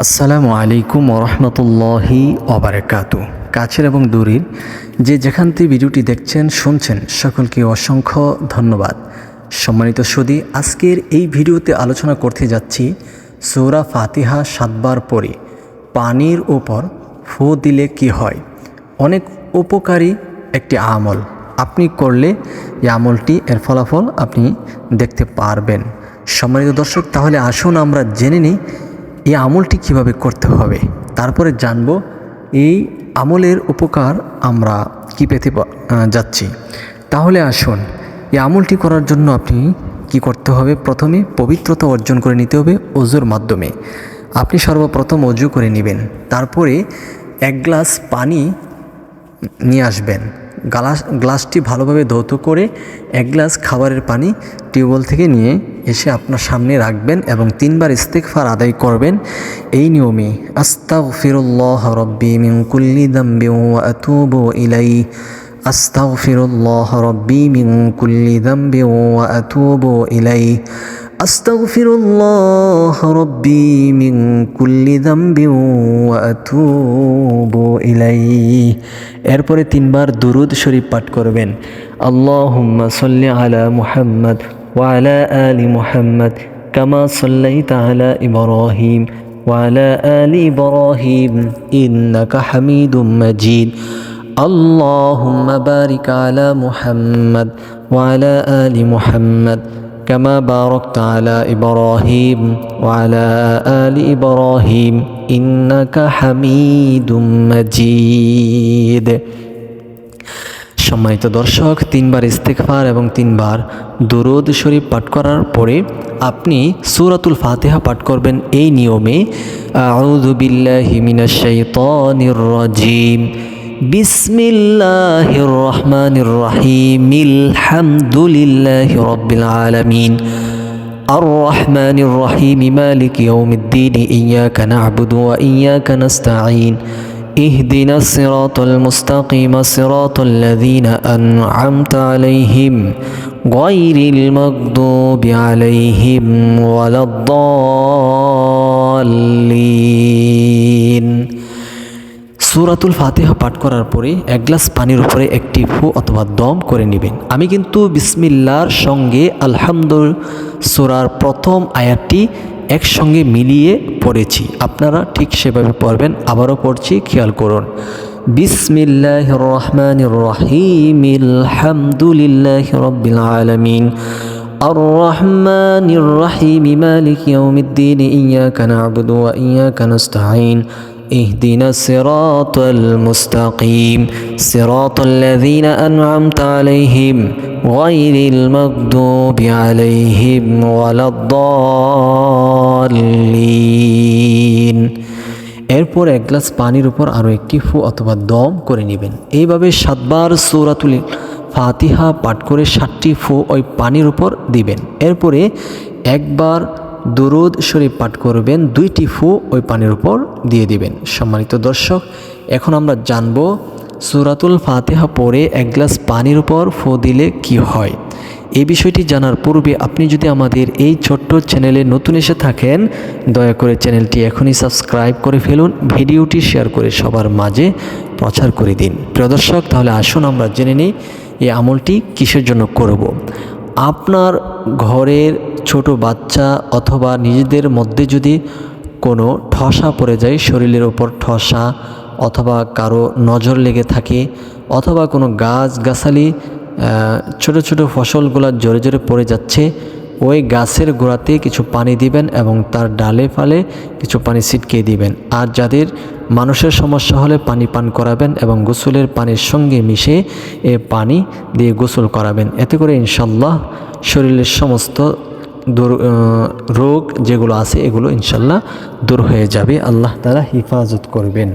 আসসালামু আলাইকুম ওরহমতুল্লাহি ওবারাকাতু। কাছের এবং দূরের যে যেখান থেকে ভিডিওটি দেখছেন শুনছেন সকলকে অসংখ্য ধন্যবাদ। সম্মানিত সুধী, আজকের এই ভিডিওতে আলোচনা করতে যাচ্ছি সূরা ফাতিহা 7 বার পরে পানির উপর ফু দিলে কি হয়। অনেক উপকারী একটি আমল, আপনি করলে এই আমলটি এর ফলাফল আপনি দেখতে পারবেন। সম্মানিত দর্শক, তাহলে আসুন আমরা জেনে নিই এই আমলটি কিভাবে করতে হবে, তারপরে জানব এই আমলের উপকার আমরা কি পেতে যাচ্ছি। তাহলে আসুন, এই আমলটি করার জন্য আপনি কি করতে হবে। প্রথমে পবিত্রতা অর্জন করে নিতে হবে ওযুর মাধ্যমে। আপনি সর্বপ্রথম ওযু করে নেবেন, তারপরে 1 গ্লাস পানি নিয়ে আসবেন। গ্লাসটি ভালোভাবে ধৌত করে 1 গ্লাস খাবারের পানি টিউবওয়েল থেকে নিয়ে এসে আপনার সামনে রাখবেন এবং 3 বার ইস্তিগফার আদায় করবেন এই নিয়মে। আস্তাগফিরুল্লাহ রাব্বি মিন কুল্লি যামবি ওয়া আতুবু ইলাইহি, আস্তাগফিরুল্লাহ রাব্বি মিন কুল্লি যামবি ওয়া আতুবু ইলাইহি, আস্তাগফিরুল্লাহ রাব্বি মিন কুল্লি যামবি ওয়া আতুবু ইলাইহি। এরপরে 3 বার দুরুদ শরীফ পাঠ করবেন। আল্লাহুম্মা সাল্লি আলা মুহাম্মদ ওয়া আলা আলি মুহাম্মদ কামা সাল্লাইতা আলা ইব্রাহিম ওয়া আলা আলি ইব্রাহিম ইন্নাকা হামিদুম মাজিদ। আল্লাহুম্মা বারিক আলা মুহাম্মদ ওয়া আলা আলি মুহাম্মদ كما باركت على إبراهيم وعلى آل إبراهيم إنك حميد مجيد। সম্মানিত দর্শক, 3 বার ইস্তিগফার এবং 3 বার দুরূদ শরীফ পাঠ করার পরে আপনি সূরাতুল ফাতিহা পাঠ করবেন এই নিয়মে। আউযু বিল্লাহি মিনাশ শাইতানির রাজিম, বিসমিল্লাহির রহমানির রহিম, আলহামদুলিল্লাহি রাব্বিল আলামিন, আর রহমানির রহিম, মালিকি ইয়াউমিদ্দিন, ইয়াকা না'বুদু ওয়া ইয়াকা নাস্তাঈন, ইহদিনাস সিরাতাল মুস্তাকিম, সিরাতাল লাযীনা আন'আমতা আলাইহিম গায়রিল মাগদুবি আলাইহিম ওয়ালাদ-দাল্লিন। সূরাতুল ফাতিহা পাঠ করার পরে 1 গ্লাস পানির উপরে একটি ফু অথবা দম করে নেবেন। আমি কিন্তু বিসমিল্লাহর সঙ্গে আলহামদুলিল্লাহ সূরার প্রথম আয়াতটি একসঙ্গে মিলিয়ে পড়েছি, আপনারা ঠিক সেভাবে পড়বেন। আবারও পড়ছি, খেয়াল করুন। বিসমিল্লাহির রহমানির রহিম, আলহামদুলিল্লাহি রাব্বিল আলামিন, আর রহমানির রহিম, মালিকি ইয়াউমিদ্দিন, ইয়াকা না'বুদু ওয়া ইয়াকা নাস্তাঈন, اهدنا الصراط المستقيم صراط الذين أنعمت عليهم غير المغضوب عليهم ولا الضالين। এরপর 1 গ্লাস পানির উপর আরও একটি ফু অথবা দম করে নেবেন। এইভাবে 7 বার সূরাতুল ফাতিহা পাঠ করে 7টি ফু ওই পানির উপর দিবেন। এরপরে 1 বার দুরূদ শরীফ পাঠ করবেন, 2টি ফু ওই পানির উপর দিয়ে দিবেন। সম্মানিত দর্শক, এখন আমরা জানব সূরাতুল ফাতিহা পড়ে 1 গ্লাস পানির উপর ফু দিলে কি হয়। এই বিষয়টি জানার পূর্বে আপনি যদি আমাদের এই ছোট্ট চ্যানেলে নতুন এসে থাকেন, দয়া করে চ্যানেলটি এখনই সাবস্ক্রাইব করে ফেলুন, ভিডিওটি শেয়ার করে সবার মাঝে প্রচার করে দিন। প্রিয় দর্শক, তাহলে আসুন আমরা জেনে নিই এই আমলটি কিসের জন্য করব। আপনার ঘরের ছোট বাচ্চা অথবা নিজেদের মধ্যে যদি কোনো ঠসা পড়ে যায়, শরীরের ওপর ঠসা, অথবা কারো নজর লেগে থাকে, অথবা কোনো গাছগাছালি ছোট ছোট ফসলগুলো জোরে জোরে পড়ে যাচ্ছে, ওই গাছের গোড়াতে কিছু পানি দিবেন এবং তার ডালে ফালে কিছু পানি ছিটকিয়ে দিবেন। আর যাদের মানুষের সমস্যা হলে পানি পান করাবেন এবং গোসলের পানির সঙ্গে মিশে এ পানি দিয়ে গোসল করাবেন। এতে করে ইনশাল্লাহ শরীরের সমস্ত রোগ যেগুলো আছে এগুলো ইনশাল্লাহ দূর হয়ে যাবে। আল্লাহ তাআলা হিফাজত করবেন।